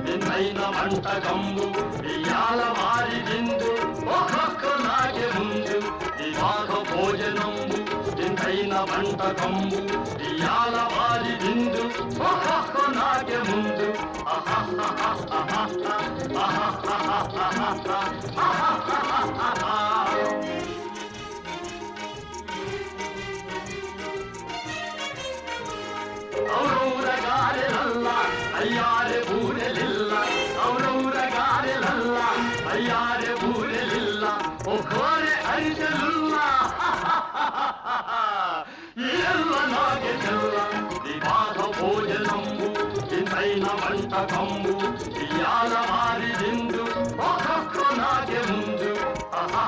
వింతైన వంటకంబు ఇయాల వారి విందు ఒక్కొక్క నాకే ముందు వివాహ భోజనంబు వింతైన వంటకంబు ఇయాల వారి విందు ఒక్కొక్క నాకే ముందు ఔరౌరగారెలల్ల అయ్యారె బూరెలిల్ల ఔరౌరగారెలల్ల అయ్యారె బూరెలిల్ల ఒక్కోరె అరిసెలుల్ల ఎల్ల నాగే చెల్ల వివాహ భోజనంబు వింతైన వంటకంబు ఇయాల వారి విందు ఒక్కొక్క నాగే ముందు ఆహా